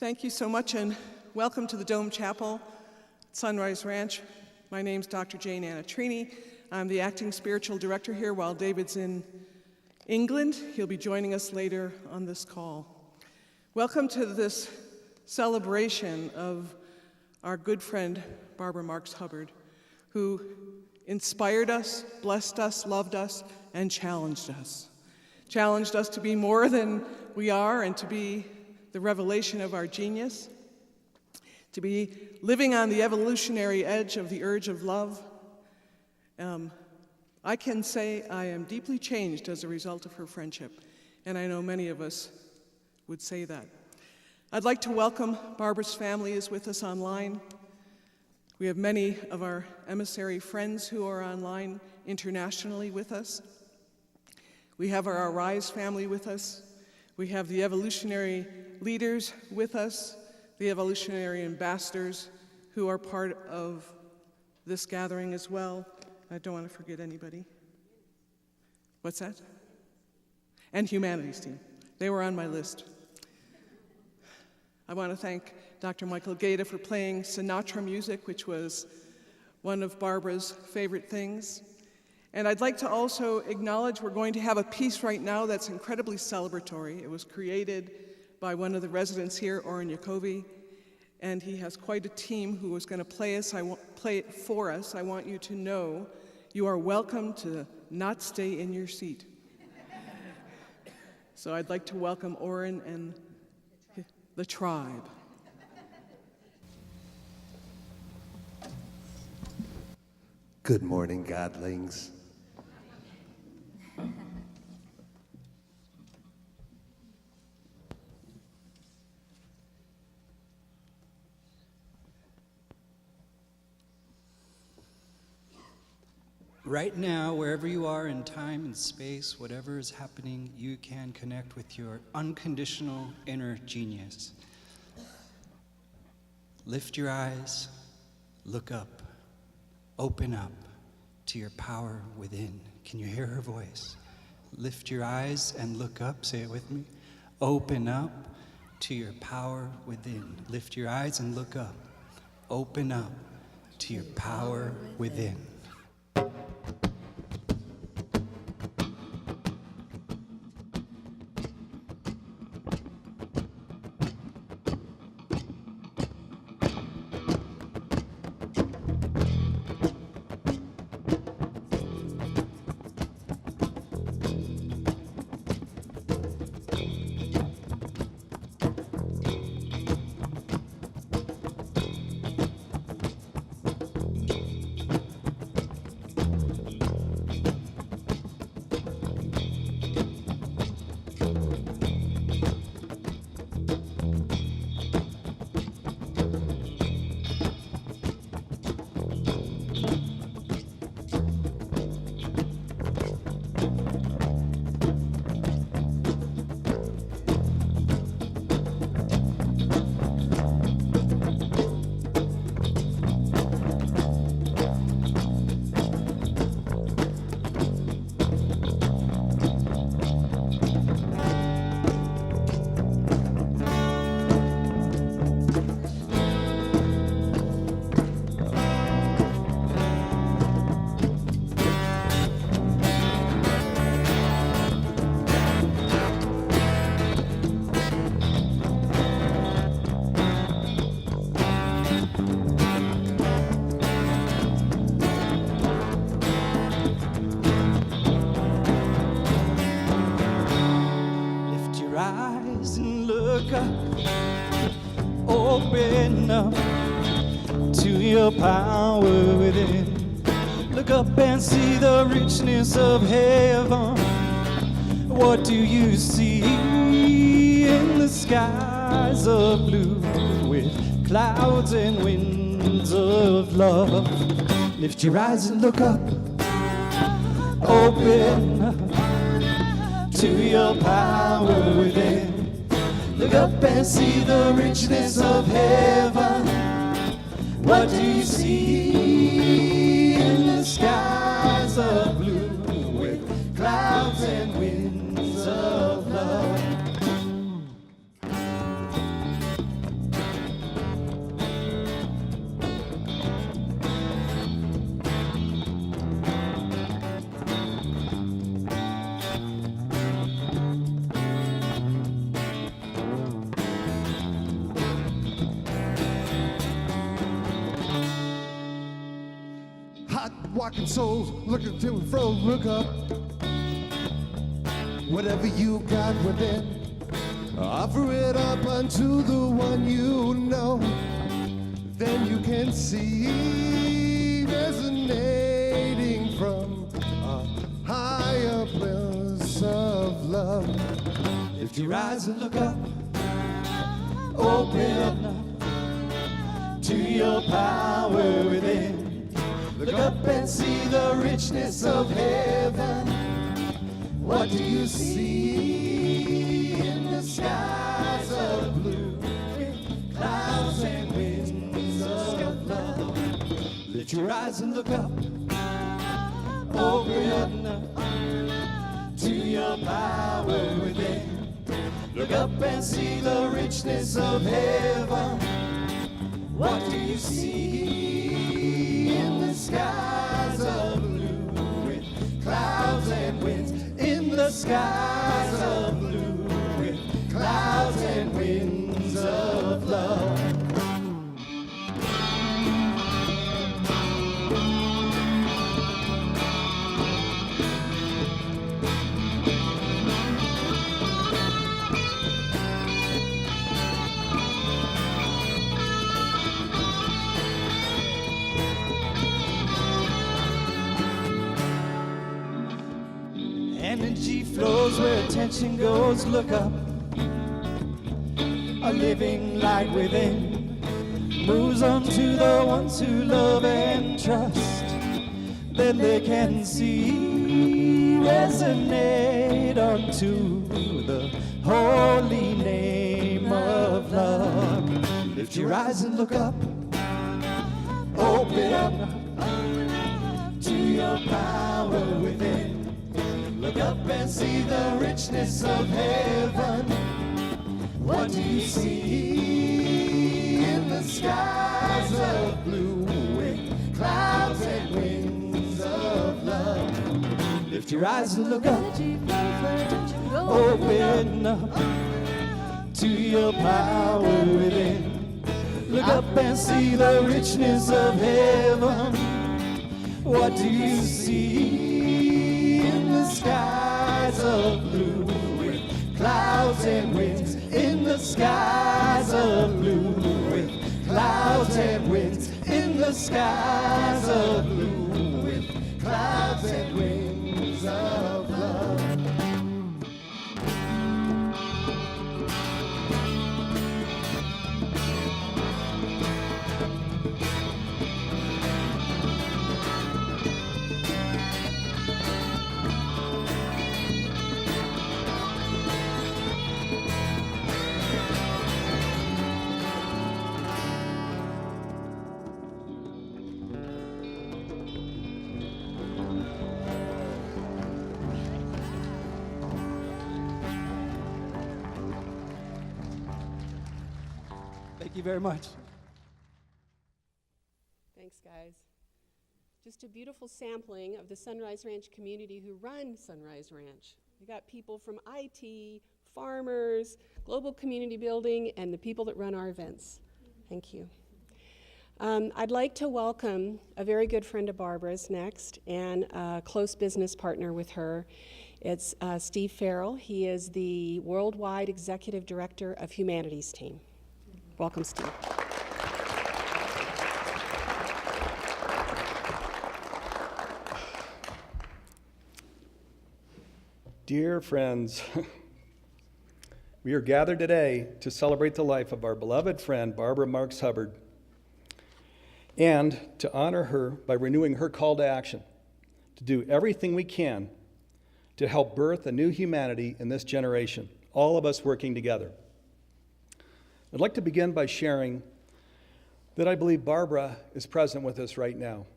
Thank you so much, and welcome to the Dome Chapel at Sunrise Ranch. My name's Dr. Jane Anatrini. I'm the acting spiritual director here while David's in England. He'll be joining us later on this call. Welcome to this celebration of our good friend, Barbara Marx Hubbard, who inspired us, blessed us, loved us, and challenged us. Challenged us to be more than we are and to be the revelation of our genius, to be living on the evolutionary edge of the urge of love. I can say I am deeply changed as a result of her friendship, and I know many of us would say that. I'd like to welcome Barbara's family is with us online. We have many of our emissary friends who are online internationally with us. We have our Arise family with us. We have the evolutionary leaders with us, the evolutionary ambassadors who are part of this gathering as well. I don't want to forget anybody. What's that? And Humanities team. They were on my list. I want to thank Dr. Michael Gaeta for playing Sinatra music, which was one of Barbara's favorite things. And I'd like to also acknowledge we're going to have a piece right now that's incredibly celebratory. It was created by one of the residents here, Oren Yakovi, and he has quite a team who is going to play it for us. I want you to know you are welcome to not stay in your seat. So I'd like to welcome Oren and the tribe. Good morning, godlings. Right now, wherever you are in time and space, whatever is happening, you can connect with your unconditional inner genius. Lift your eyes, look up, open up to your power within. Can you hear her voice? Lift your eyes and look up, say it with me. Open up to your power within. Lift your eyes and look up. Open up to your power within. Open up to your power within. Look up and see the richness of heaven. What do you see in the skies of blue with clouds and winds of love? Lift your eyes and look up. Open up to your power within. Look up and see the richness of heaven. What do you see in the skies of blue with clouds and winds of love? walking souls, looking to and fro, look up. Whatever you got within, offer it up unto the one you know. Then you can see resonating from a higher place of love. Lift your eyes and look up. Open up to your power within. Look up and see the richness of heaven. What do you see in the skies of blue, with clouds and winds of love? Lift your eyes and look up. Open up to your power within. Look up and see the richness of heaven. What do you see in the skies of blue, with clouds and winds? In the skies of blue, with clouds and winds of love. Energy flows where attention goes. Look up. A living light within moves on to the ones who love and trust. Then they can see, resonate onto the holy name of love. Lift your eyes and look up. Open up to your power within. Look up and see the richness of heaven. What do you see in the skies of blue, with clouds and winds of love? Lift your eyes and look up. Open up to your power within. Look up and see the richness of heaven. What do you see in the skies of blue, with clouds and winds? In the skies of blue, with clouds and winds. In the skies of blue, with clouds and winds of love. Thank you very much. Thanks, guys. Just a beautiful sampling of the Sunrise Ranch community who run Sunrise Ranch. We got people from IT, farmers, global community building, and the people that run our events. Thank you. I'd like to welcome a very good friend of Barbara's next, and a close business partner with her. It's Steve Farrell. He is the Worldwide Executive Director of Humanities Team. Welcome, Steve. Dear friends, we are gathered today to celebrate the life of our beloved friend, Barbara Marx Hubbard, and to honor her by renewing her call to action, to do everything we can to help birth a new humanity in this generation, all of us working together. I'd like to begin by sharing that I believe Barbara is present with us right now,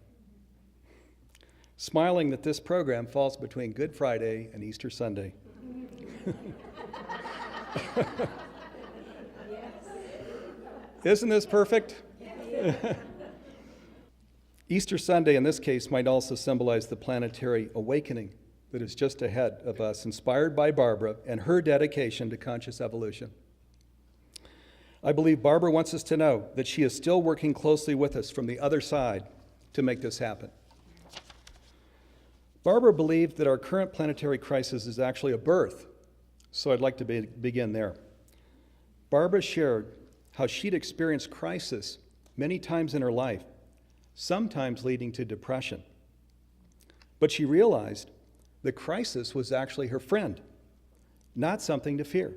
smiling that this program falls between Good Friday and Easter Sunday. Isn't this perfect? Easter Sunday, in this case, might also symbolize the planetary awakening that is just ahead of us, inspired by Barbara and her dedication to conscious evolution. I believe Barbara wants us to know that she is still working closely with us from the other side to make this happen. Barbara believed that our current planetary crisis is actually a birth, so I'd like to begin there. Barbara shared how she'd experienced crisis many times in her life, sometimes leading to depression. But she realized the crisis was actually her friend, not something to fear.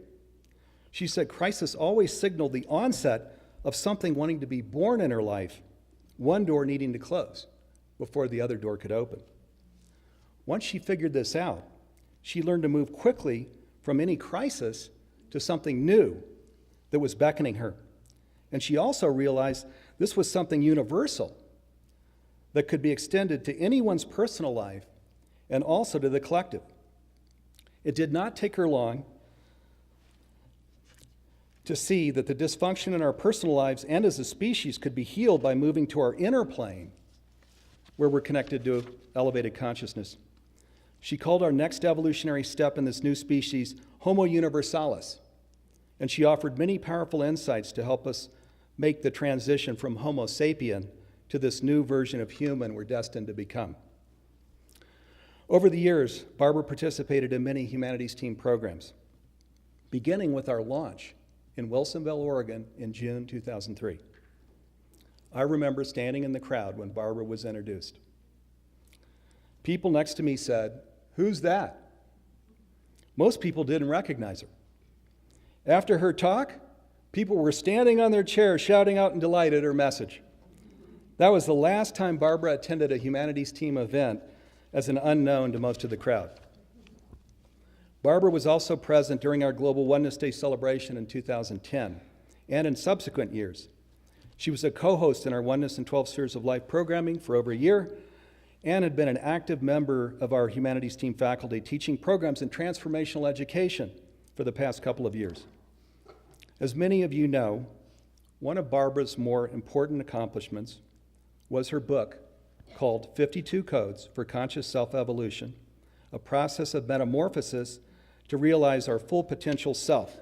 She said crisis always signaled the onset of something wanting to be born in her life, one door needing to close before the other door could open. Once she figured this out, she learned to move quickly from any crisis to something new that was beckoning her. And she also realized this was something universal that could be extended to anyone's personal life and also to the collective. It did not take her long to see that the dysfunction in our personal lives and as a species could be healed by moving to our inner plane, where we're connected to elevated consciousness. She called our next evolutionary step in this new species Homo Universalis, and she offered many powerful insights to help us make the transition from Homo sapien to this new version of human we're destined to become. Over the years, Barbara participated in many humanities team programs, beginning with our launch in Wilsonville, Oregon in June 2003. I remember standing in the crowd when Barbara was introduced. People next to me said, "Who's that?" Most people didn't recognize her. After her talk, people were standing on their chairs shouting out in delight at her message. That was the last time Barbara attended a humanities team event as an unknown to most of the crowd. Barbara was also present during our Global Oneness Day celebration in 2010 and in subsequent years. She was a co-host in our Oneness and 12 Spheres of Life programming for over a year and had been an active member of our humanities team faculty teaching programs in transformational education for the past couple of years. As many of you know, one of Barbara's more important accomplishments was her book called 52 Codes for Conscious Self-Evolution, a process of metamorphosis to realize our full potential self.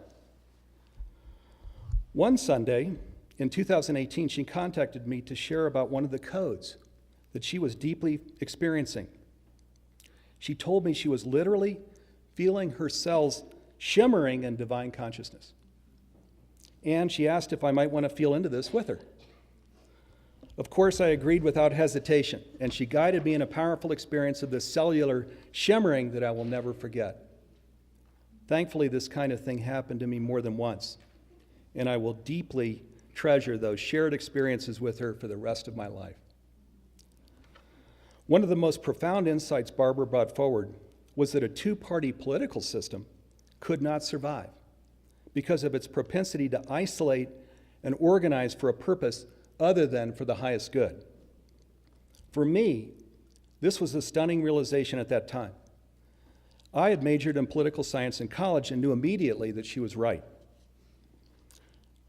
One Sunday in 2018, she contacted me to share about one of the codes that she was deeply experiencing. She told me she was literally feeling her cells shimmering in divine consciousness. And she asked if I might want to feel into this with her. Of course, I agreed without hesitation, and she guided me in a powerful experience of this cellular shimmering that I will never forget. Thankfully, this kind of thing happened to me more than once, and I will deeply treasure those shared experiences with her for the rest of my life. One of the most profound insights Barbara brought forward was that a two-party political system could not survive because of its propensity to isolate and organize for a purpose other than for the highest good. For me, this was a stunning realization at that time. I had majored in political science in college and knew immediately that she was right.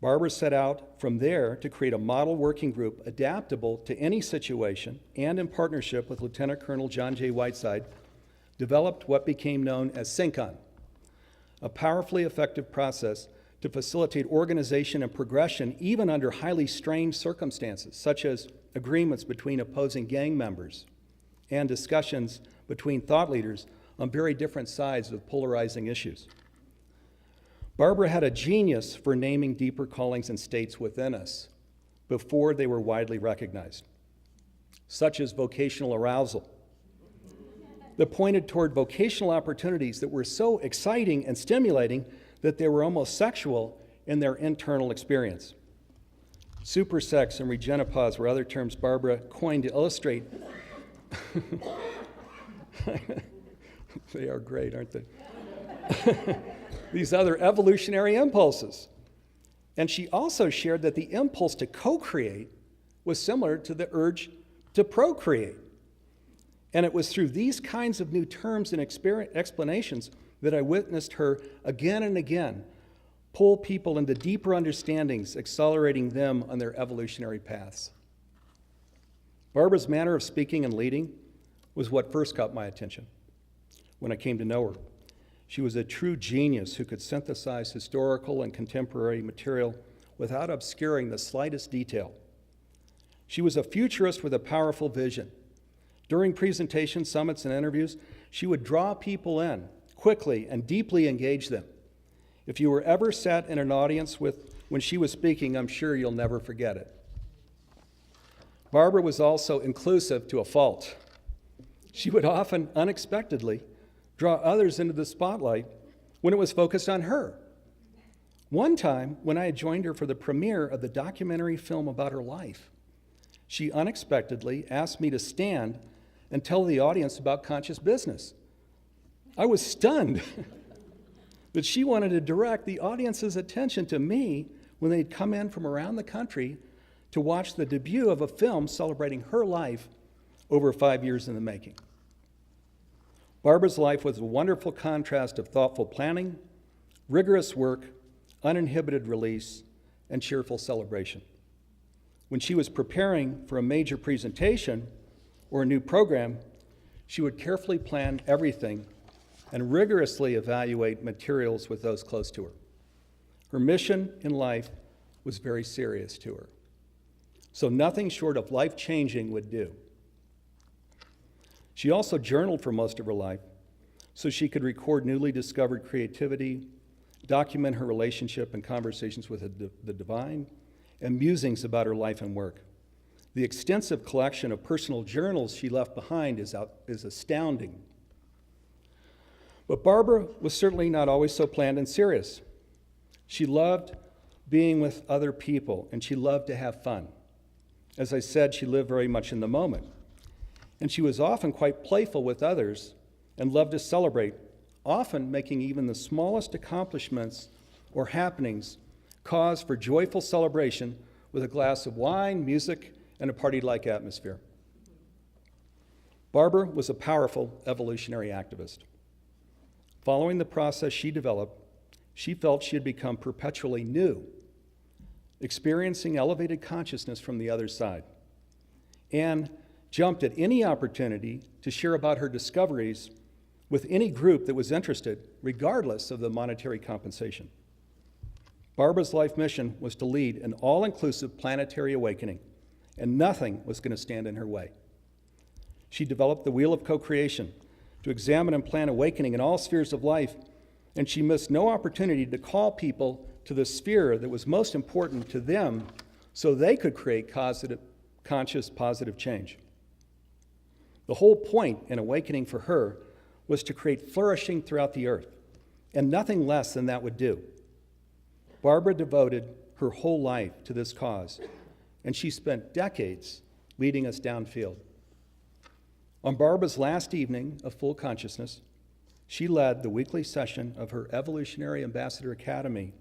Barbara set out from there to create a model working group adaptable to any situation and in partnership with Lieutenant Colonel John J. Whiteside, developed what became known as SYNCHRON, a powerfully effective process to facilitate organization and progression even under highly strained circumstances, such as agreements between opposing gang members and discussions between thought leaders on very different sides of polarizing issues. Barbara had a genius for naming deeper callings and states within us before they were widely recognized, such as vocational arousal, that pointed toward vocational opportunities that were so exciting and stimulating that they were almost sexual in their internal experience. Supersex and regenopause were other terms Barbara coined to illustrate. They are great, aren't they? These other evolutionary impulses. And she also shared that the impulse to co-create was similar to the urge to procreate. And it was through these kinds of new terms and explanations that I witnessed her again and again pull people into deeper understandings, accelerating them on their evolutionary paths. Barbara's manner of speaking and leading was what first caught my attention when I came to know her. She was a true genius who could synthesize historical and contemporary material without obscuring the slightest detail. She was a futurist with a powerful vision, During presentations, summits, and interviews, she would draw people in quickly and deeply engage them. If you were ever sat in an audience when she was speaking, I'm sure you'll never forget it. Barbara was also inclusive to a fault. She would often unexpectedly draw others into the spotlight when it was focused on her. One time, when I had joined her for the premiere of the documentary film about her life, she unexpectedly asked me to stand and tell the audience about conscious business. I was stunned that she wanted to direct the audience's attention to me when they'd come in from around the country to watch the debut of a film celebrating her life over 5 years in the making. Barbara's life was a wonderful contrast of thoughtful planning, rigorous work, uninhibited release, and cheerful celebration. When she was preparing for a major presentation or a new program, she would carefully plan everything and rigorously evaluate materials with those close to her. Her mission in life was very serious to her, so nothing short of life-changing would do. She also journaled for most of her life so she could record newly discovered creativity, document her relationship and conversations with the divine, and musings about her life and work. The extensive collection of personal journals she left behind is astounding. But Barbara was certainly not always so planned and serious. She loved being with other people, and she loved to have fun. As I said, she lived very much in the moment. And she was often quite playful with others and loved to celebrate, often making even the smallest accomplishments or happenings cause for joyful celebration with a glass of wine, music, and a party-like atmosphere. Barbara was a powerful evolutionary activist. Following the process she developed, she felt she had become perpetually new, experiencing elevated consciousness from the other side, and jumped at any opportunity to share about her discoveries with any group that was interested, regardless of the monetary compensation. Barbara's life mission was to lead an all-inclusive planetary awakening, and nothing was going to stand in her way. She developed the Wheel of Co-Creation to examine and plan awakening in all spheres of life, and she missed no opportunity to call people to the sphere that was most important to them so they could create conscious, positive change. The whole point in awakening for her was to create flourishing throughout the earth, and nothing less than that would do. Barbara devoted her whole life to this cause, and she spent decades leading us downfield. On Barbara's last evening of full consciousness, she led the weekly session of her Evolutionary Ambassador Academy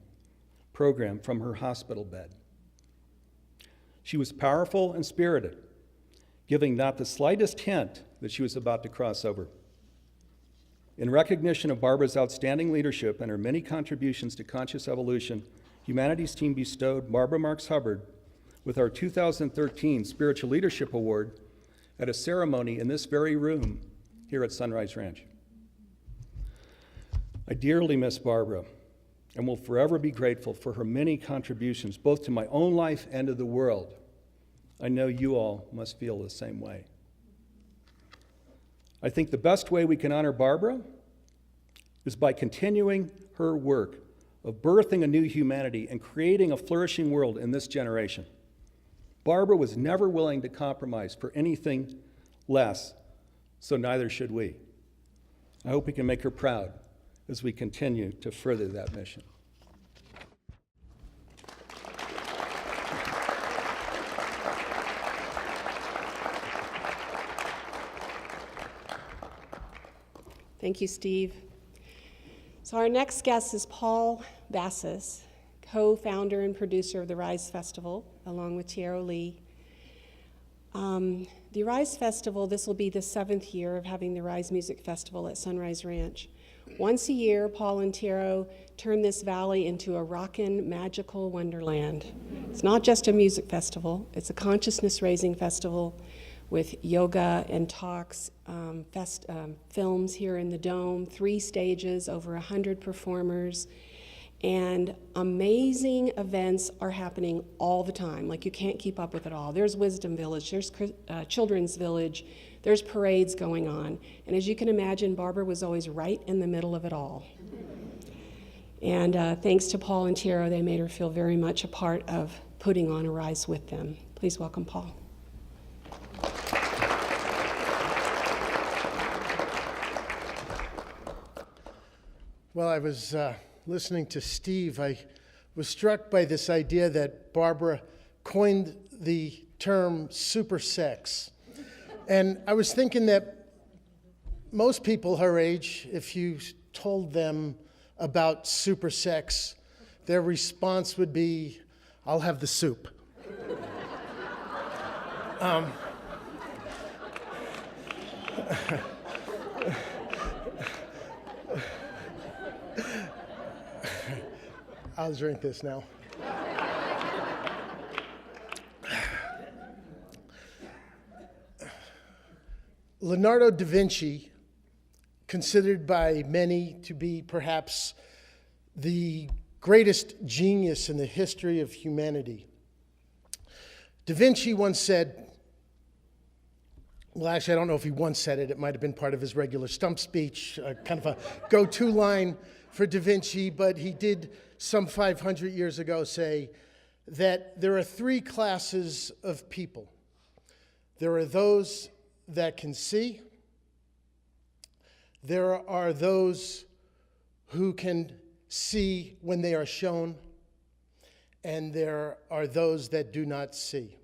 program from her hospital bed. She was powerful and spirited, giving not the slightest hint that she was about to cross over. In recognition of Barbara's outstanding leadership and her many contributions to conscious evolution, Humanities Team bestowed Barbara Marx Hubbard with our 2013 Spiritual Leadership Award at a ceremony in this very room here at Sunrise Ranch. I dearly miss Barbara and will forever be grateful for her many contributions, both to my own life and to the world. I know you all must feel the same way. I think the best way we can honor Barbara is by continuing her work of birthing a new humanity and creating a flourishing world in this generation. Barbara was never willing to compromise for anything less, so neither should we. I hope we can make her proud as we continue to further that mission. Thank you, Steve. So our next guest is Paul Bassis, co-founder and producer of the Rise Festival, along with Tiero Lee. The Rise Festival, this will be the 7th year of having the Rise Music Festival at Sunrise Ranch. Once a year, Paul and Tiero turn this valley into a rockin' magical wonderland. It's not just a music festival, it's a consciousness-raising festival with yoga and talks, films here in the Dome, 3 stages, over 100 performers, and amazing events are happening all the time. Like, you can't keep up with it all. There's Wisdom Village, there's Children's Village, there's parades going on. And as you can imagine, Barbara was always right in the middle of it all. And thanks to Paul and Tiara, they made her feel very much a part of putting on Arise with them. Please welcome Paul. Well, I was listening to Steve. I was struck by this idea that Barbara coined the term super sex. And I was thinking that most people her age, if you told them about super sex, their response would be, "I'll have the soup." I'll drink this now. Leonardo da Vinci, considered by many to be perhaps the greatest genius in the history of humanity. Da Vinci once said, well, actually, I don't know if he once said it. It might have been part of his regular stump speech, kind of a go-to line for Da Vinci, but he did some 500 years ago say that there are three classes of people. There are those that can see, there are those who can see when they are shown, and there are those that do not see.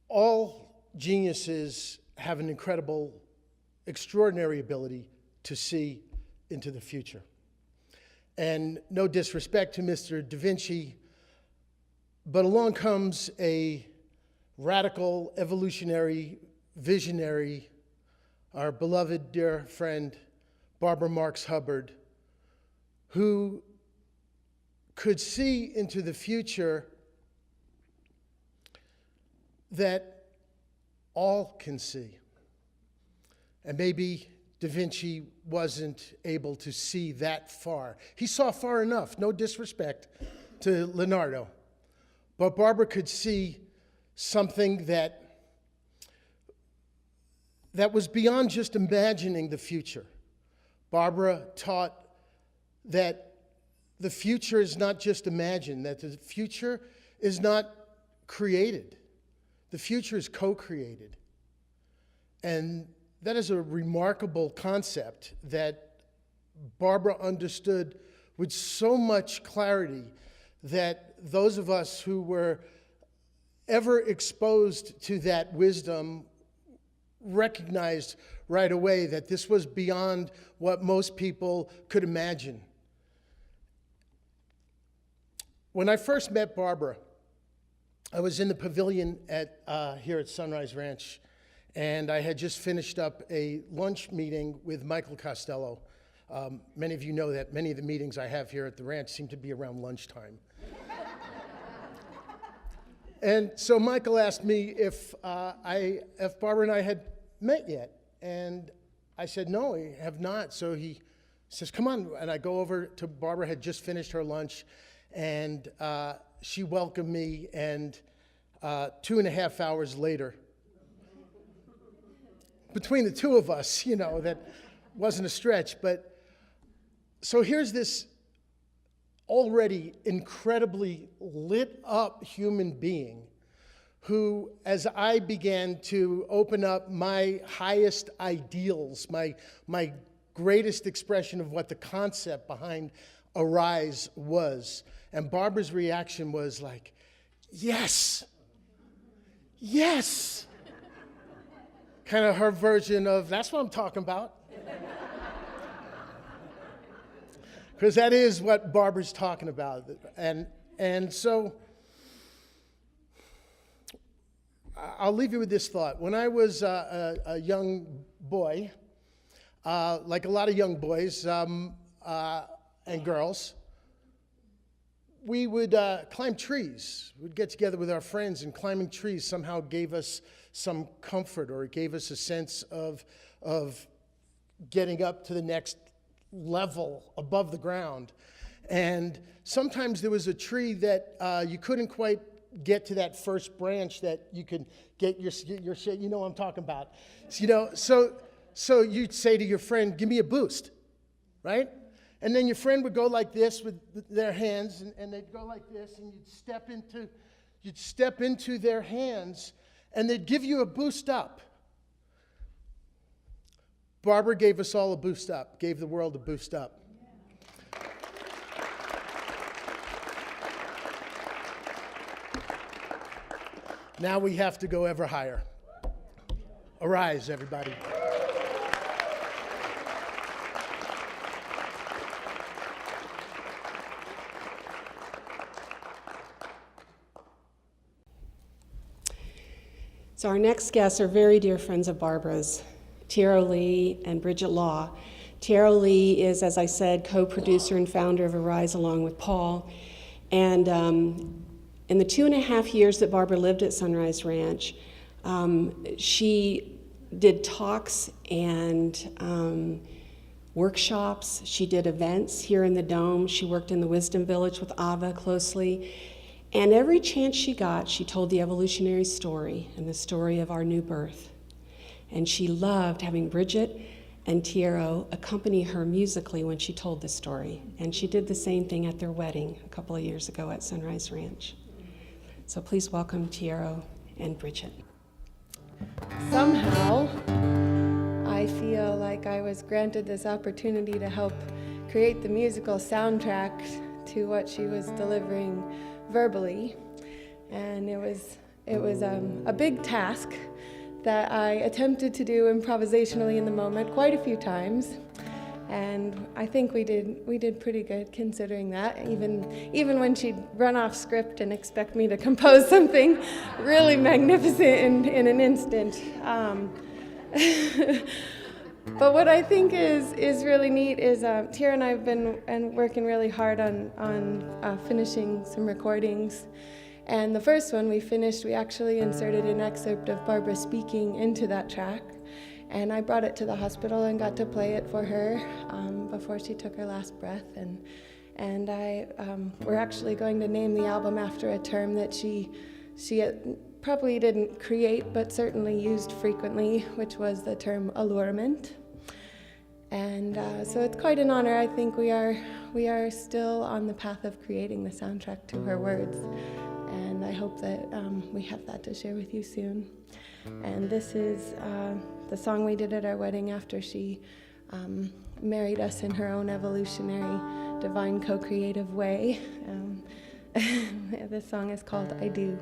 All geniuses have an incredible, extraordinary ability to see into the future. And no disrespect to Mr. Da Vinci, but along comes a radical, evolutionary, visionary, our beloved dear friend, Barbara Marx Hubbard, who could see into the future that all can see. And maybe Da Vinci wasn't able to see that far. He saw far enough, no disrespect to Leonardo. But Barbara could see something that was beyond just imagining the future. Barbara taught that the future is not just imagined, that the future is not created. The future is co-created. And that is a remarkable concept that Barbara understood with so much clarity that those of us who were ever exposed to that wisdom recognized right away that this was beyond what most people could imagine. When I first met Barbara, I was in the pavilion here at Sunrise Ranch, and I had just finished up a lunch meeting with Michael Costello. Many of you know that many of the meetings I have here at the ranch seem to be around lunchtime. And so Michael asked me if Barbara and I had met yet, and I said, no, we have not. So he says, come on, and I go over to Barbara, had just finished her lunch, and she welcomed me, and 2.5 hours later, between the two of us, that wasn't a stretch, but so here's this already incredibly lit up human being who, as I began to open up my highest ideals, my greatest expression of what the concept behind Arise was, and Barbara's reaction was like, yes, yes. Kind of her version of, that's what I'm talking about. Because that is what Barbara's talking about. And so I'll leave you with this thought. When I was a young boy, like a lot of young boys and girls, we would climb trees. We'd get together with our friends, and climbing trees somehow gave us some comfort, or it gave us a sense of getting up to the next level above the ground. And sometimes there was a tree that you couldn't quite get to that first branch that you can get your shit. You know what I'm talking about. So you'd say to your friend, give me a boost, right? And then your friend would go like this with their hands, and they'd go like this, and you'd step into their hands, and they'd give you a boost up. Barbara gave us all a boost up, gave the world a boost up. Now we have to go ever higher. Arise, everybody. So our next guests are very dear friends of Barbara's, Tiero Lee and Bridget Law. Tiero Lee is, as I said, co-producer and founder of Arise along with Paul. And in the 2.5 years that Barbara lived at Sunrise Ranch, she did talks and workshops. She did events here in the Dome. She worked in the Wisdom Village with Ava closely. And every chance she got, she told the evolutionary story and the story of our new birth. And she loved having Bridget and Tiero accompany her musically when she told the story. And she did the same thing at their wedding a couple of years ago at Sunrise Ranch. So please welcome Tiero and Bridget. Somehow, I feel like I was granted this opportunity to help create the musical soundtrack to what she was delivering verbally, and it was a big task that I attempted to do improvisationally in the moment quite a few times, and I think we did pretty good considering that. Even when she'd run off script and expect me to compose something really magnificent in an instant. But what I think is really neat is Tiero and I have been working really hard on finishing some recordings. And the first one we finished, we actually inserted an excerpt of Barbara speaking into that track. And I brought it to the hospital and got to play it for her before she took her last breath. And we're actually going to name the album after a term that she probably didn't create, but certainly used frequently, which was the term allurement. And so it's quite an honor. I think we are still on the path of creating the soundtrack to her words. And I hope that we have that to share with you soon. And this is the song we did at our wedding after she married us in her own evolutionary, divine, co-creative way. This song is called I Do.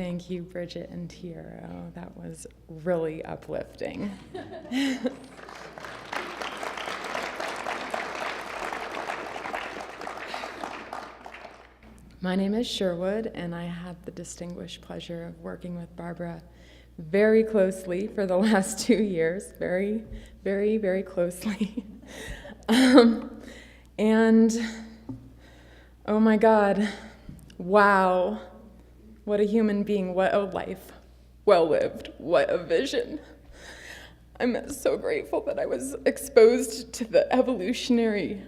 Thank you, Bridget and Tiara. Oh, that was really uplifting. My name is Sherwood, and I had the distinguished pleasure of working with Barbara very closely for the last 2 years, very, very, very closely. And oh my God, wow, what a human being, what a life, well lived, what a vision. I'm so grateful that I was exposed to the evolutionary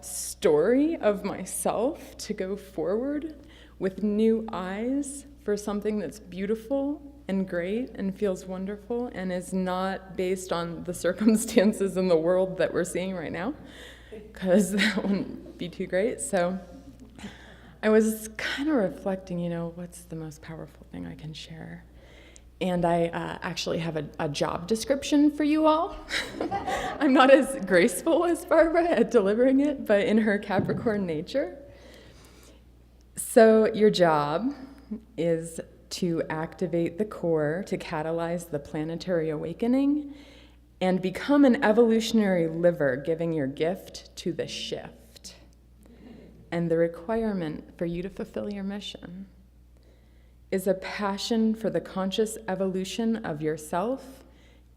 story of myself to go forward with new eyes for something that's beautiful and great and feels wonderful and is not based on the circumstances in the world that we're seeing right now, because that wouldn't be too great. So I was kind of reflecting, what's the most powerful thing I can share? And I actually have a job description for you all. I'm not as graceful as Barbara at delivering it, but in her Capricorn nature. So your job is to activate the core, to catalyze the planetary awakening, and become an evolutionary liver, giving your gift to the shift. And the requirement for you to fulfill your mission is a passion for the conscious evolution of yourself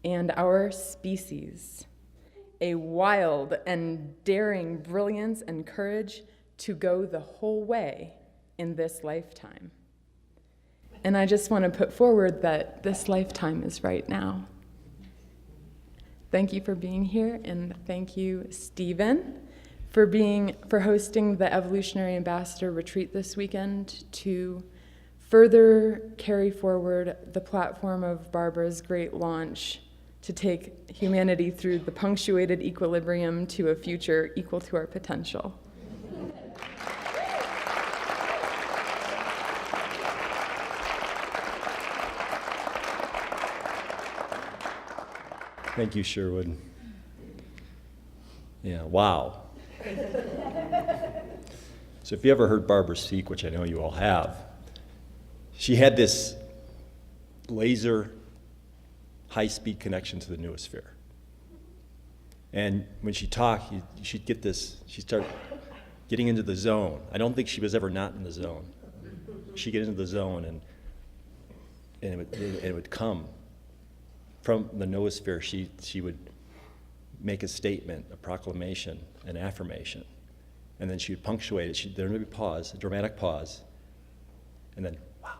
and our species, a wild and daring brilliance and courage to go the whole way in this lifetime. And I just want to put forward that this lifetime is right now. Thank you for being here, and thank you, Stephen, for hosting the Evolutionary Ambassador Retreat this weekend to further carry forward the platform of Barbara's great launch to take humanity through the punctuated equilibrium to a future equal to our potential. Thank you, Sherwood. Yeah, wow. So if you ever heard Barbara speak, which I know you all have, she had this laser high-speed connection to the noosphere. And when she talked, she'd get this, she'd start getting into the zone. I don't think she was ever not in the zone. She'd get into the zone, and it would come from the noosphere. She would make a statement, a proclamation, an affirmation, and then she would punctuate it. There would be a pause, a dramatic pause, and then, wow.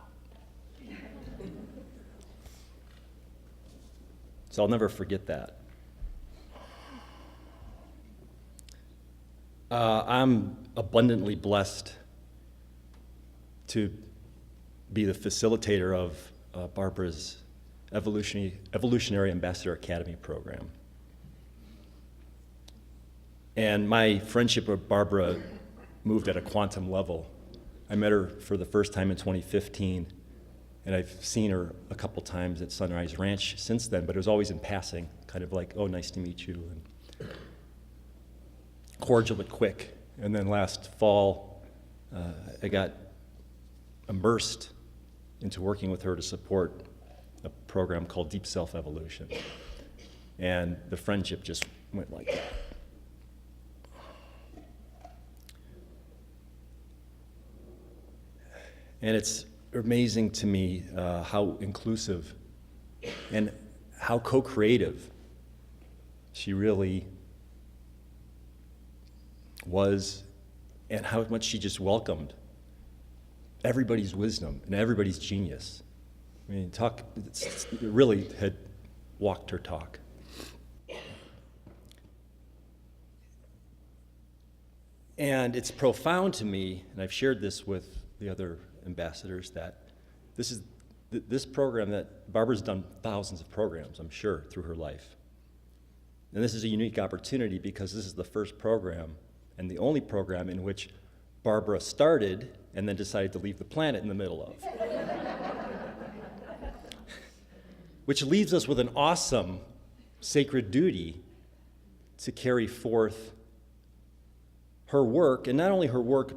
So I'll never forget that. I'm abundantly blessed to be the facilitator of Barbara's Evolutionary Ambassador Academy program. And my friendship with Barbara moved at a quantum level. I met her for the first time in 2015, and I've seen her a couple times at Sunrise Ranch since then, but it was always in passing, kind of like, oh, nice to meet you, and cordial but quick. And then last fall, I got immersed into working with her to support a program called Deep Self-Evolution. And the friendship just went like that. And it's amazing to me how inclusive and how co-creative she really was, and how much she just welcomed everybody's wisdom and everybody's genius. I mean, it really had walked her talk. And it's profound to me, and I've shared this with the other ambassadors, that this program that Barbara's done thousands of programs, I'm sure, through her life. And this is a unique opportunity because this is the first program and the only program in which Barbara started and then decided to leave the planet in the middle of. Which leaves us with an awesome sacred duty to carry forth her work, and not only her work,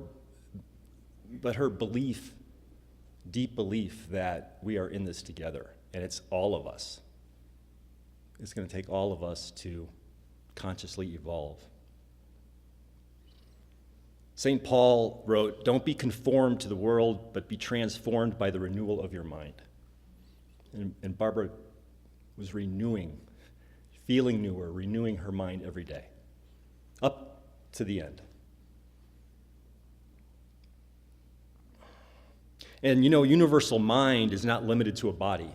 but her belief deep belief that we are in this together, and it's all of us. It's going to take all of us to consciously evolve. St. Paul wrote, "Don't be conformed to the world, but be transformed by the renewal of your mind." And Barbara was feeling newer, renewing her mind every day, up to the end. And universal mind is not limited to a body.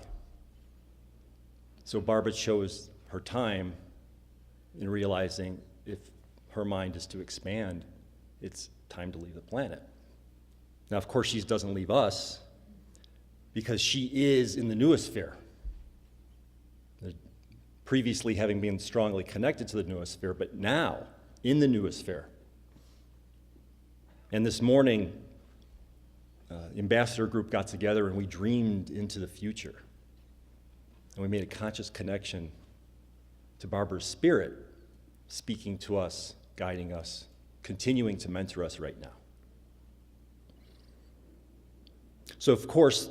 So Barbara chose her time in realizing if her mind is to expand, it's time to leave the planet. Now, of course, she doesn't leave us because she is in the noosphere. Previously having been strongly connected to the noosphere, but now in the noosphere. And this morning, the ambassador group got together and we dreamed into the future. And we made a conscious connection to Barbara's spirit speaking to us, guiding us, continuing to mentor us right now. So, of course,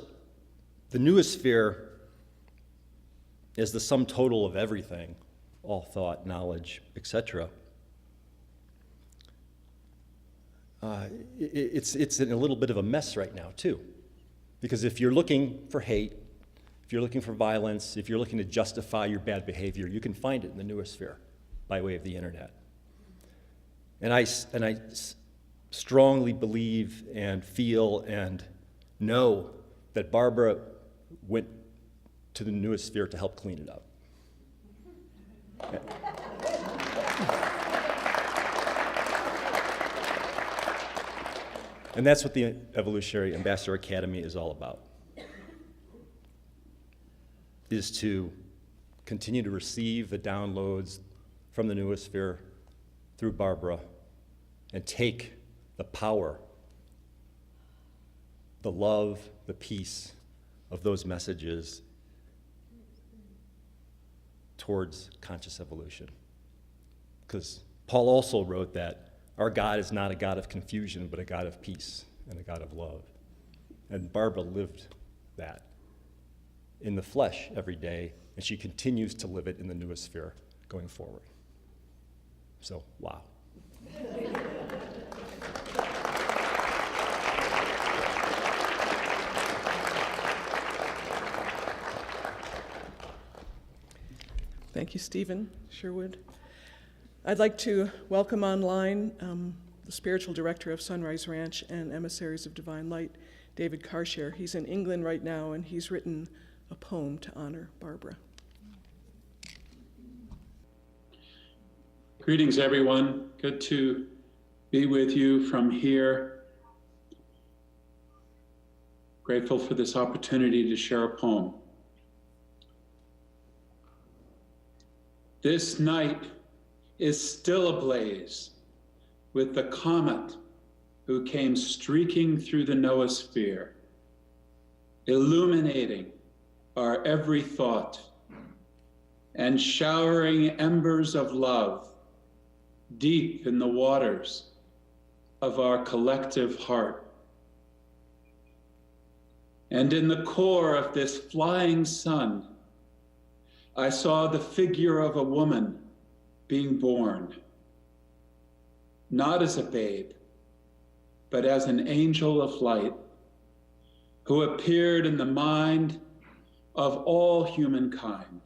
the noosphere is the sum total of everything, all thought, knowledge, etc. It's in a little bit of a mess right now, too. Because if you're looking for hate, if you're looking for violence, if you're looking to justify your bad behavior, you can find it in the noosphere by way of the internet. And I strongly believe and feel and know that Barbara went to the noosphere to help clean it up. And that's what the Evolutionary Ambassador Academy is all about, is to continue to receive the downloads from the noosphere through Barbara and take the power, the love, the peace of those messages towards conscious evolution. Because Paul also wrote that our God is not a God of confusion, but a God of peace and a God of love. And Barbara lived that in the flesh every day, and she continues to live it in the noosphere going forward. So, wow. Thank you, Stephen Sherwood. I'd like to welcome online the spiritual director of Sunrise Ranch and Emissaries of Divine Light, David Carshare. He's in England right now, and he's written a poem to honor Barbara. Greetings, everyone. Good to be with you from here. Grateful for this opportunity to share a poem. This night is still ablaze with the comet who came streaking through the noosphere, illuminating our every thought and showering embers of love deep in the waters of our collective heart. And in the core of this flying sun, I saw the figure of a woman being born, not as a babe, but as an angel of light who appeared in the mind of all humankind,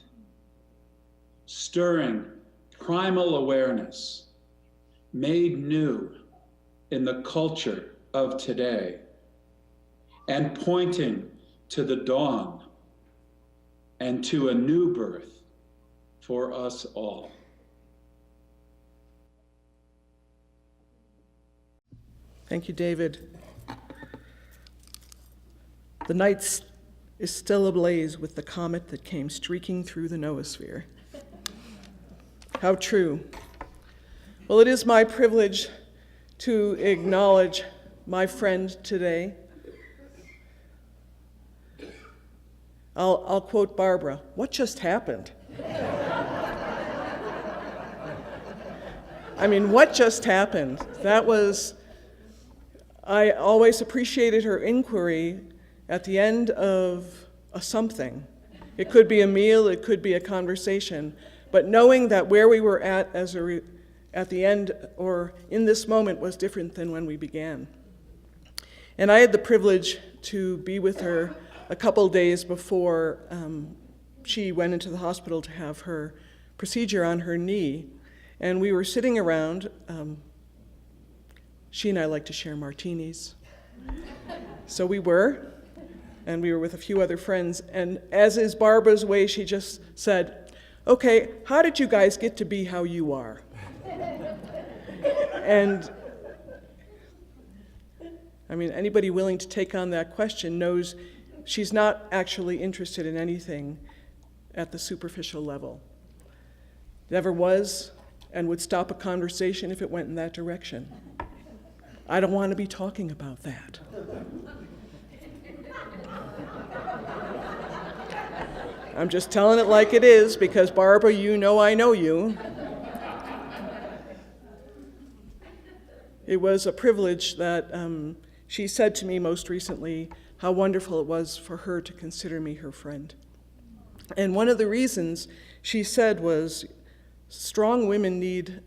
stirring primal awareness made new in the culture of today and pointing to the dawn and to a new birth for us all. Thank you, David. The night is still ablaze with the comet that came streaking through the noosphere. How true. Well, it is my privilege to acknowledge my friend today. I'll quote Barbara, "What just happened?" I mean, what just happened? I always appreciated her inquiry at the end of a something. It could be a meal, it could be a conversation, but knowing that where we were at at the end or in this moment was different than when we began. And I had the privilege to be with her a couple days before she went into the hospital to have her procedure on her knee. And we were sitting around. She and I like to share martinis. So we were, and we were with a few other friends. And as is Barbara's way, she just said, "Okay, how did you guys get to be how you are?" And I mean, anybody willing to take on that question knows she's not actually interested in anything at the superficial level. Never was, and would stop a conversation if it went in that direction. I don't want to be talking about that. I'm just telling it like it is because, Barbara, you know I know you. It was a privilege that she said to me most recently how wonderful it was for her to consider me her friend. And one of the reasons she said was strong women need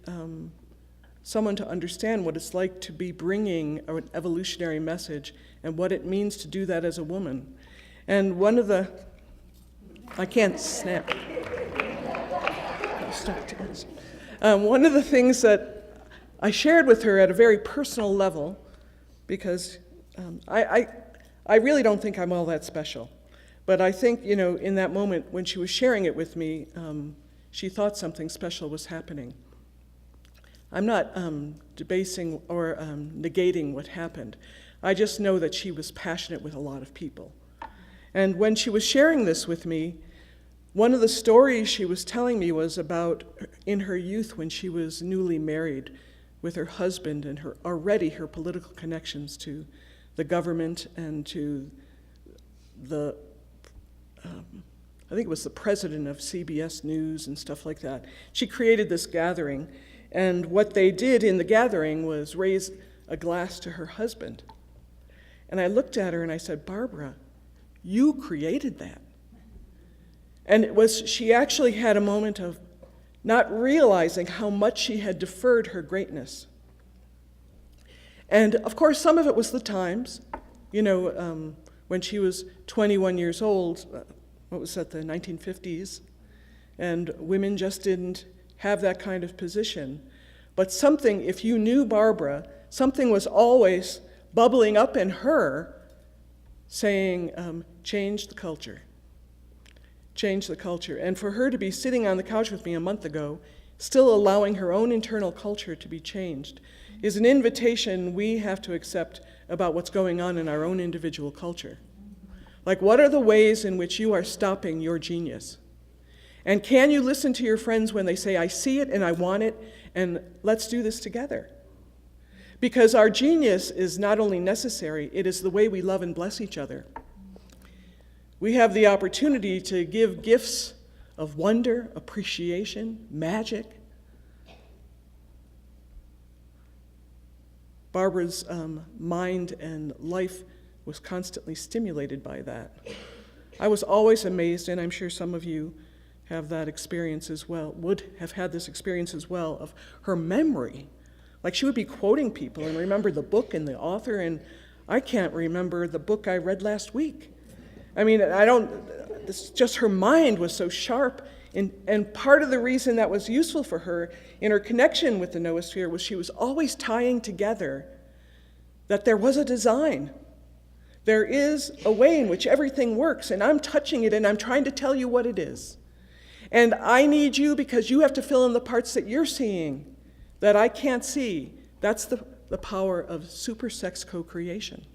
someone to understand what it's like to be bringing an evolutionary message and what it means to do that as a woman. And one of the, I can't snap. One of the things that I shared with her at a very personal level, because I really don't think I'm all that special. But I think, in that moment when she was sharing it with me, she thought something special was happening. I'm not debasing or negating what happened. I just know that she was passionate with a lot of people. And when she was sharing this with me, one of the stories she was telling me was about in her youth when she was newly married with her husband and her political connections to the government and to the, I think it was the president of CBS News and stuff like that. She created this gathering, and what they did in the gathering was raise a glass to her husband. And I looked at her and I said, "Barbara, you created that." And she actually had a moment of not realizing how much she had deferred her greatness. And of course, some of it was the times. When she was 21 years old, what was that, the 1950s? And women just didn't have that kind of position. But something, if you knew Barbara, something was always bubbling up in her saying, change the culture. Change the culture. And for her to be sitting on the couch with me a month ago, still allowing her own internal culture to be changed, is an invitation we have to accept about what's going on in our own individual culture. Like, what are the ways in which you are stopping your genius? And can you listen to your friends when they say, "I see it and I want it, and let's do this together"? Because our genius is not only necessary, it is the way we love and bless each other. We have the opportunity to give gifts of wonder, appreciation, magic. Barbara's mind and life was constantly stimulated by that. I was always amazed, and I'm sure some of you have that experience as well, would have had this experience as well, of her memory. Like, she would be quoting people and remember the book and the author, and I can't remember the book I read last week. I mean, it's just her mind was so sharp, and part of the reason that was useful for her in her connection with the noosphere was she was always tying together that there was a design. There is a way in which everything works, and I'm touching it, and I'm trying to tell you what it is. And I need you because you have to fill in the parts that you're seeing that I can't see. That's the power of super sex co-creation.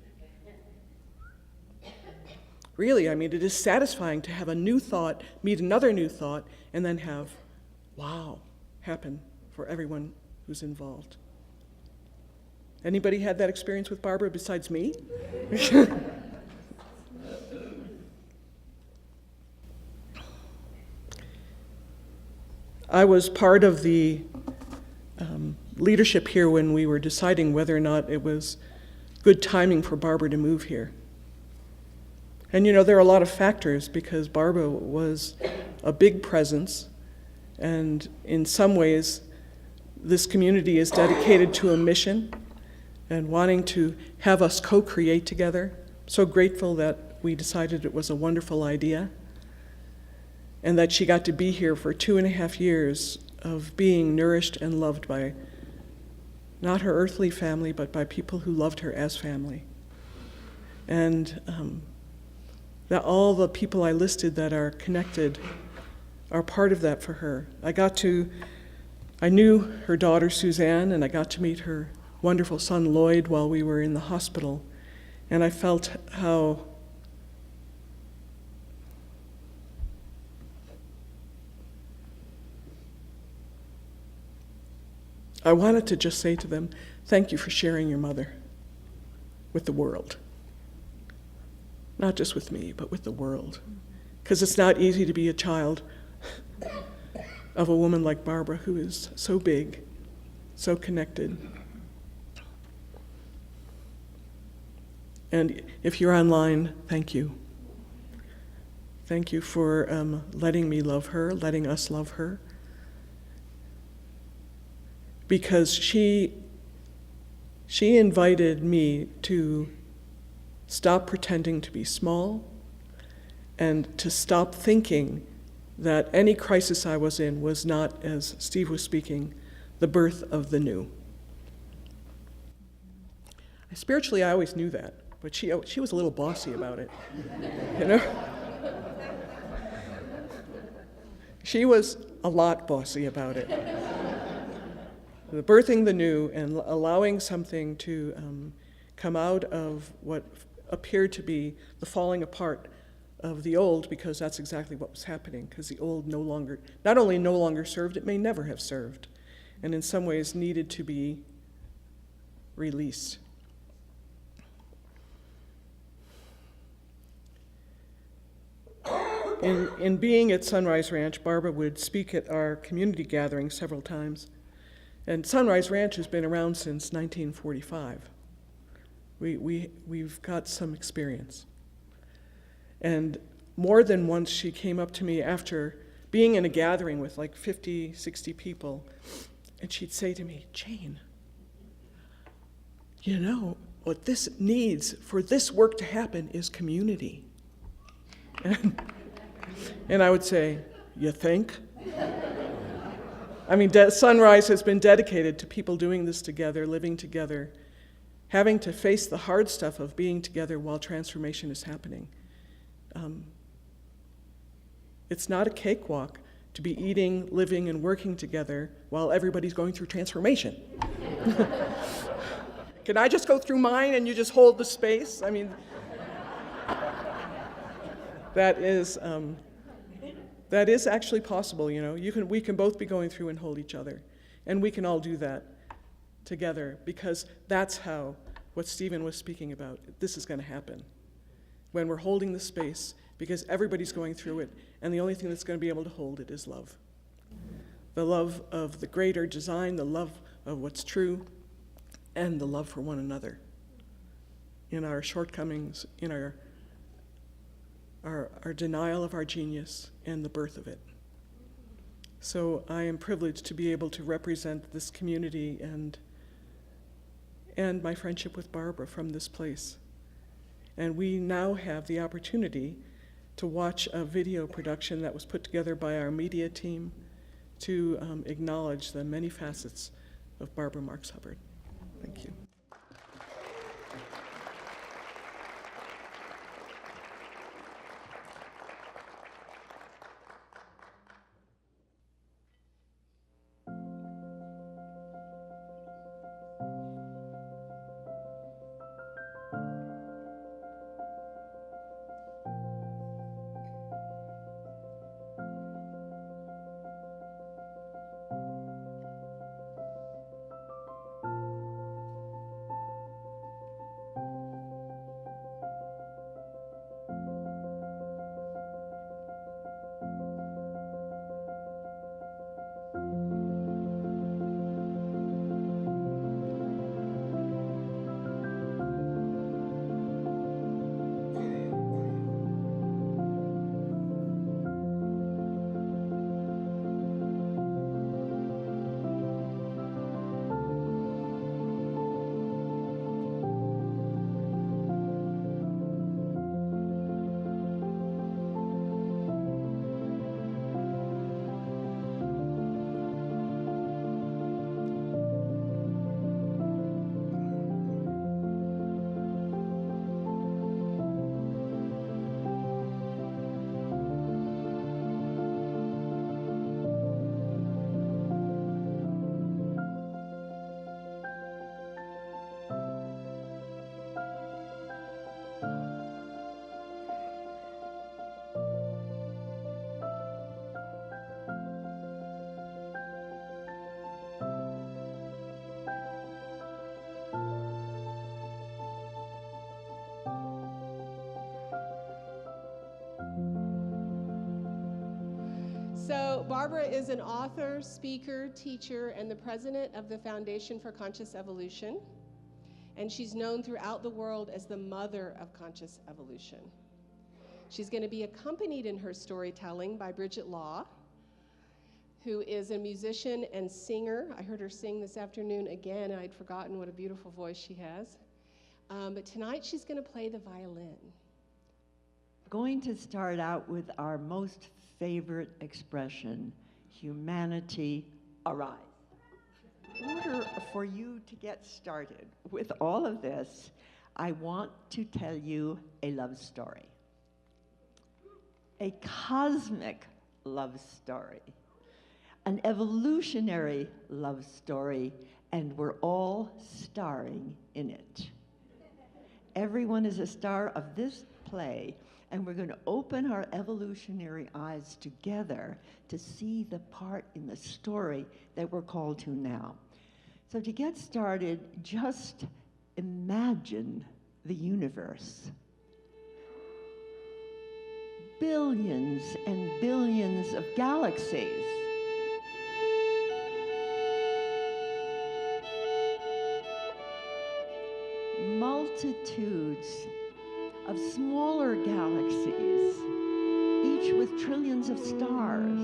Really, I mean, it is satisfying to have a new thought meet another new thought and then have, wow, happen for everyone who's involved. Anybody had that experience with Barbara besides me? I was part of the leadership here when we were deciding whether or not it was good timing for Barbara to move here. And you know, there are a lot of factors because Barbara was a big presence, and in some ways, this community is dedicated to a mission and wanting to have us co-create together. So grateful that we decided it was a wonderful idea, and that she got to be here for 2.5 years of being nourished and loved by not her earthly family, but by people who loved her as family. And that all the people I listed that are connected are part of that for her. I knew her daughter Suzanne, and I got to meet her wonderful son Lloyd while we were in the hospital. And I felt how I wanted to just say to them, thank you for sharing your mother with the world. Not just with me, but with the world. Because it's not easy to be a child of a woman like Barbara, who is so big, so connected. And if you're online, thank you. Thank you for letting me love her, letting us love her. Because she invited me to stop pretending to be small and to stop thinking that any crisis I was in was not, as Steve was speaking, the birth of the new. Spiritually, I always knew that, but she was a little bossy about it, you know? She was a lot bossy about it. The birthing the new and allowing something to come out of what appeared to be the falling apart of the old, because that's exactly what was happening, because the old not only no longer served, it may never have served, and in some ways needed to be released. In being at Sunrise Ranch, Barbara would speak at our community gathering several times. And Sunrise Ranch has been around since 1945. We've got some experience. And more than once she came up to me after being in a gathering with like 50, 60 people, and she'd say to me, Jane, you know, what this needs for this work to happen is community. And I would say, you think? I mean, Sunrise has been dedicated to people doing this together, living together, having to face the hard stuff of being together while transformation is happening. It's not a cakewalk to be eating, living, and working together while everybody's going through transformation. Can I just go through mine and you just hold the space? I mean, that is actually possible, you know. We can both be going through and hold each other. And we can all do that together, because that's how what Stephen was speaking about, this is going to happen. When we're holding the space, because everybody's going through it, and the only thing that's going to be able to hold it is love. The love of the greater design, the love of what's true, and the love for one another. In our shortcomings, in our denial of our genius, and the birth of it. So I am privileged to be able to represent this community and my friendship with Barbara from this place. And we now have the opportunity to watch a video production that was put together by our media team to acknowledge the many facets of Barbara Marx Hubbard. Thank you. So Barbara is an author, speaker, teacher, and the president of the Foundation for Conscious Evolution. And she's known throughout the world as the mother of conscious evolution. She's going to be accompanied in her storytelling by Bridget Law, who is a musician and singer. I heard her sing this afternoon again, and I'd forgotten what a beautiful voice she has. But tonight she's going to play the violin. Going to start out with our most favorite expression, humanity arise. In order for you to get started with all of this, I want to tell you a love story. A cosmic love story. An evolutionary love story, and we're all starring in it. Everyone is a star of this play, and we're going to open our evolutionary eyes together to see the part in the story that we're called to now. So to get started, just imagine the universe. Billions and billions of galaxies. Multitudes of smaller galaxies, each with trillions of stars.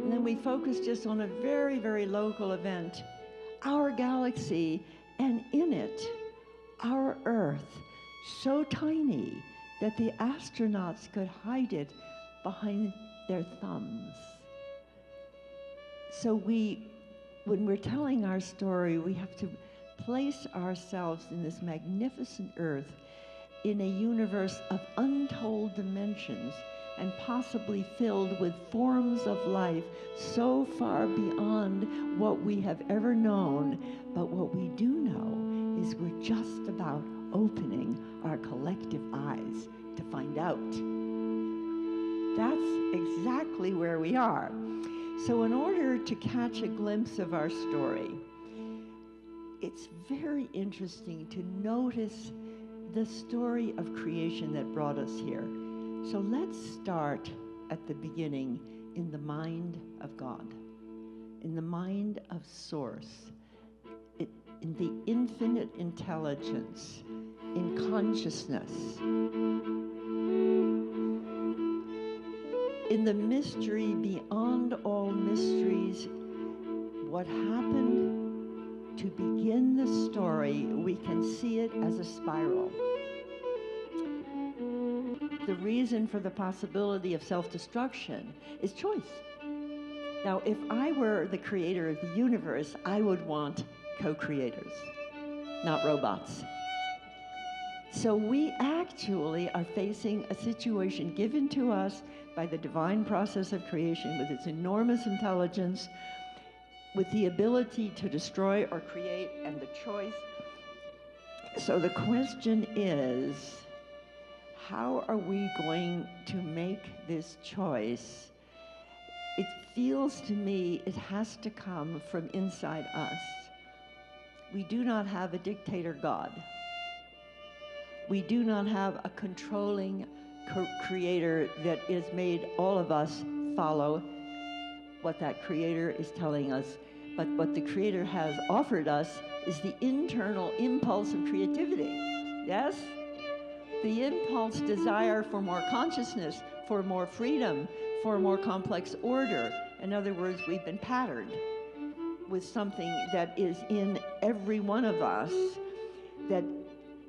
And then we focus just on a very, very local event, our galaxy, and in it, our Earth, so tiny that the astronauts could hide it behind their thumbs. So when we're telling our story, we have to place ourselves in this magnificent Earth in a universe of untold dimensions and possibly filled with forms of life so far beyond what we have ever known. But what we do know is we're just about opening our collective eyes to find out. That's exactly where we are. So in order to catch a glimpse of our story, it's very interesting to notice the story of creation that brought us here. So let's start at the beginning in the mind of God, in the mind of Source, in the infinite intelligence, in consciousness, in the mystery beyond all mysteries. What happened to begin the story, we can see it as a spiral. The reason for the possibility of self-destruction is choice. Now, if I were the creator of the universe, I would want co-creators, not robots. So we actually are facing a situation given to us by the divine process of creation with its enormous intelligence, with the ability to destroy or create and the choice. So the question is, how are we going to make this choice? It feels to me it has to come from inside us. We do not have a dictator God. We do not have a controlling creator that is made all of us follow what that creator is telling us. But what the creator has offered us is the internal impulse of creativity. Yes? The impulse desire for more consciousness, for more freedom, for a more complex order. In other words, we've been patterned with something that is in every one of us that,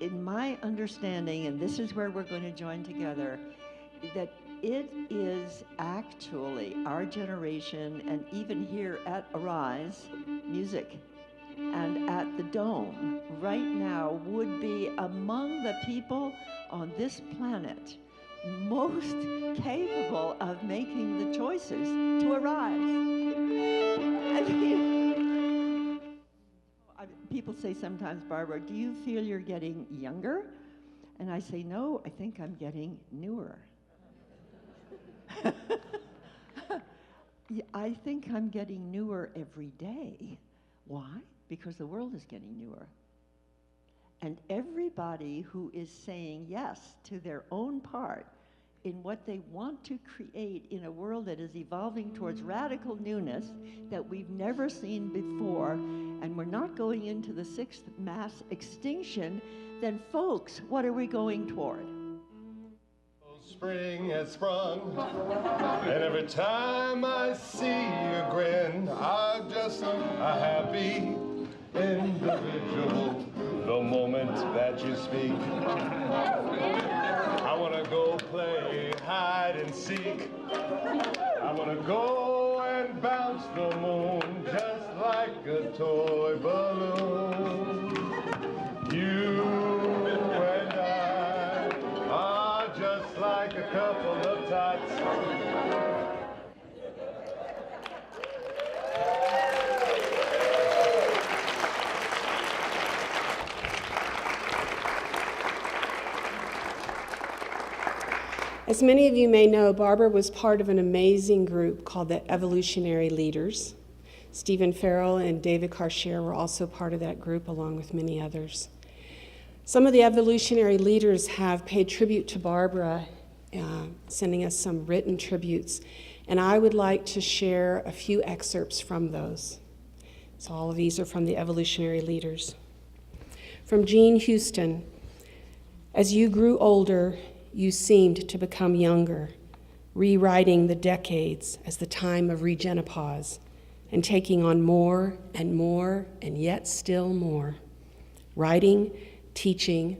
in my understanding, and this is where we're going to join together, that it is actually our generation, and even here at Arise Music and at the Dome right now, would be among the people on this planet most capable of making the choices to arise. I mean, people say sometimes, Barbara, do you feel you're getting younger? And I say, no, I think I'm getting newer. I think I'm getting newer every day. Why? Because the world is getting newer. And everybody who is saying yes to their own part in what they want to create in a world that is evolving towards radical newness that we've never seen before, and we're not going into the 6th mass extinction, then folks, what are we going toward? Spring has sprung, and every time I see you grin, I'm just a happy individual. The moment that you speak, I want to go play hide and seek. I want to go and bounce the moon just like a toy balloon. You and I are just like a couple of tots. As many of you may know, Barbara was part of an amazing group called the Evolutionary Leaders. Stephen Farrell and David Karsher were also part of that group, along with many others. Some of the evolutionary leaders have paid tribute to Barbara, sending us some written tributes, and I would like to share a few excerpts from those. So all of these are from the evolutionary leaders. From Jean Houston: as you grew older, you seemed to become younger, rewriting the decades as the time of regenopause, and taking on more and yet still more. Writing, teaching,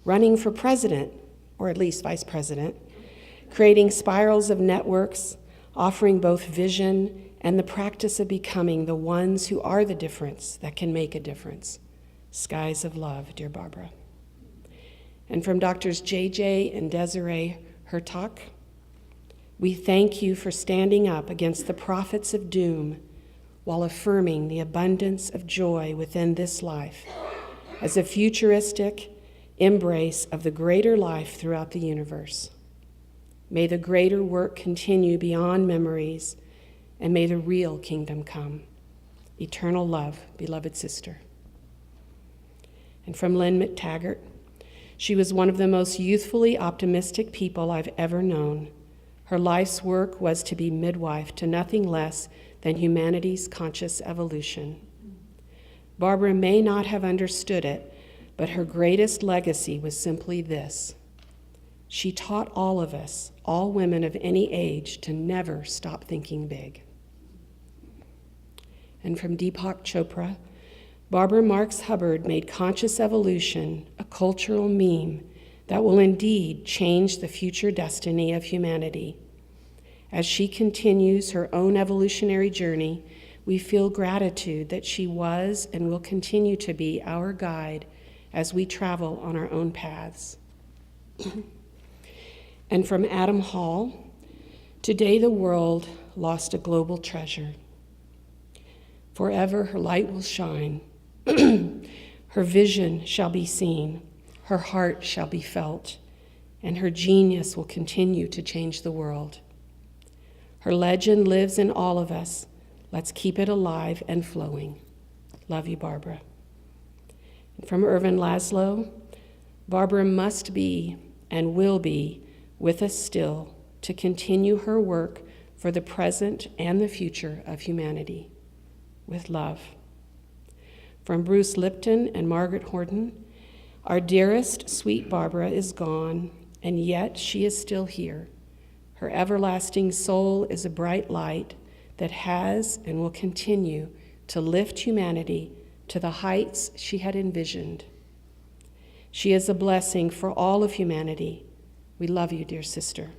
running for president, or at least vice president, creating spirals of networks, offering both vision and the practice of becoming the ones who are the difference that can make a difference. Skies of love, dear Barbara. And from Doctors JJ and Desiree Hertak: we thank you for standing up against the prophets of doom while affirming the abundance of joy within this life as a futuristic embrace of the greater life throughout the universe. May the greater work continue beyond memories, and may the real kingdom come. Eternal love, beloved sister. And from Lynn McTaggart: she was one of the most youthfully optimistic people I've ever known. Her life's work was to be midwife to nothing less than humanity's conscious evolution. Barbara may not have understood it, but her greatest legacy was simply this: she taught all of us, all women of any age, to never stop thinking big. And from Deepak Chopra: Barbara Marx Hubbard made conscious evolution a cultural meme that will indeed change the future destiny of humanity. As she continues her own evolutionary journey, we feel gratitude that she was and will continue to be our guide as we travel on our own paths. And from Adam Hall: today the world lost a global treasure. Forever her light will shine. Her vision shall be seen, her heart shall be felt, and her genius will continue to change the world. Her legend lives in all of us. Let's keep it alive and flowing. Love you, Barbara. And from Irvin Laszlo: Barbara must be and will be with us still to continue her work for the present and the future of humanity. With love. From Bruce Lipton and Margaret Horton: our dearest, sweet Barbara is gone, and yet she is still here. Her everlasting soul is a bright light that has and will continue to lift humanity to the heights she had envisioned. She is a blessing for all of humanity. We love you, dear sister.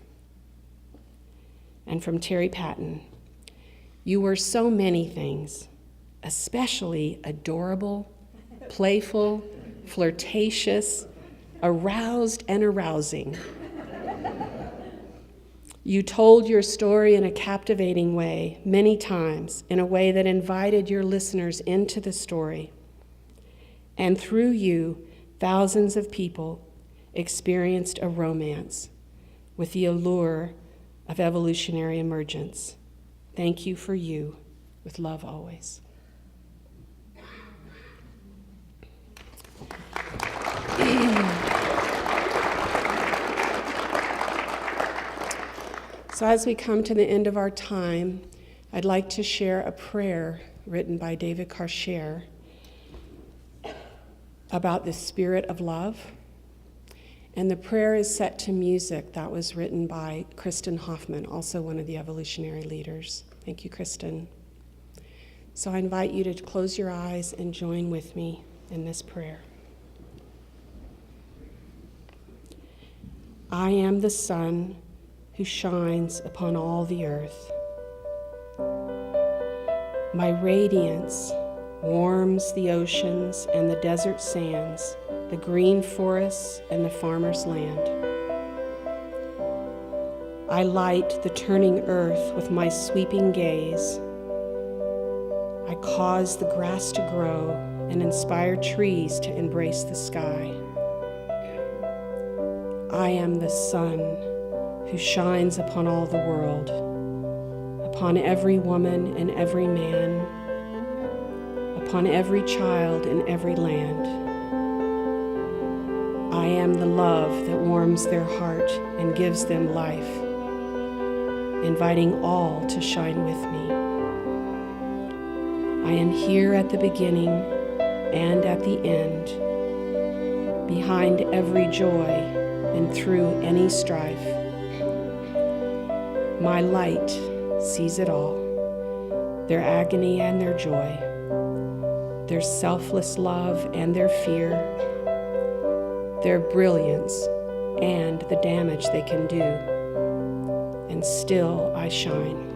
And from Terry Patton: you were so many things, especially adorable, playful, flirtatious, aroused, and arousing. You told your story in a captivating way, many times, in a way that invited your listeners into the story. And through you, thousands of people experienced a romance with the allure of evolutionary emergence. Thank you for you, with love always. So as we come to the end of our time, I'd like to share a prayer written by David Karcher about the spirit of love. And the prayer is set to music that was written by Kristen Hoffman, also one of the evolutionary leaders. Thank you, Kristen. So I invite you to close your eyes and join with me in this prayer. I am the sun who shines upon all the earth. My radiance warms the oceans and the desert sands, the green forests and the farmer's land. I light the turning earth with my sweeping gaze. I cause the grass to grow and inspire trees to embrace the sky. I am the sun who shines upon all the world, upon every woman and every man, upon every child in every land. I am the love that warms their heart and gives them life, inviting all to shine with me. I am here at the beginning and at the end, behind every joy and through any strife. My light sees it all, their agony and their joy, their selfless love and their fear, their brilliance and the damage they can do. And still I shine.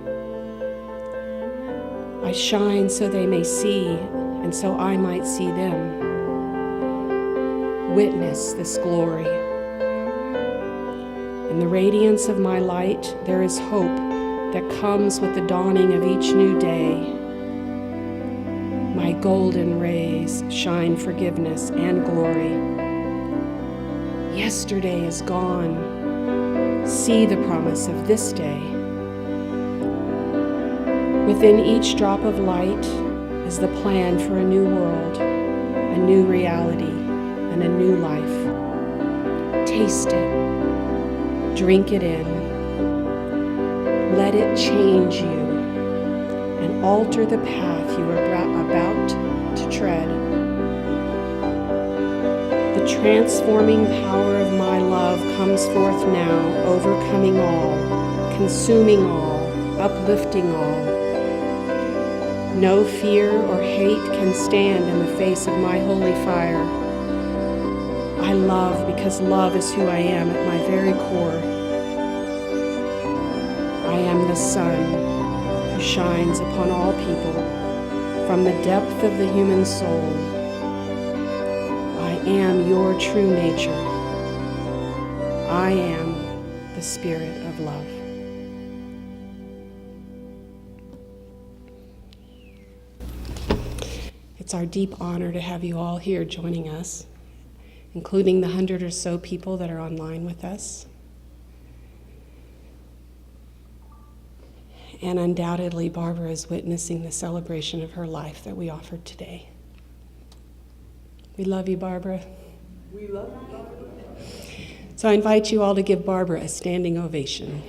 I shine so they may see, and so I might see them. Witness this glory. In the radiance of my light, there is hope that comes with the dawning of each new day. My golden rays shine forgiveness and glory. Yesterday is gone. See the promise of this day. Within each drop of light is the plan for a new world, a new reality, and a new life. Taste it. Drink it in. Let it change you and alter the path you are about to tread. The transforming power of my love comes forth now, overcoming all, consuming all, uplifting all. No fear or hate can stand in the face of my holy fire. I love because love is who I am at my very core. I am the sun who shines upon all people from the depth of the human soul. I am your true nature. I am the spirit of love. It's our deep honor to have you all here joining us, including the 100 or so people that are online with us. And undoubtedly, Barbara is witnessing the celebration of her life that we offered today. We love you, Barbara. We love you, Barbara. So I invite you all to give Barbara a standing ovation.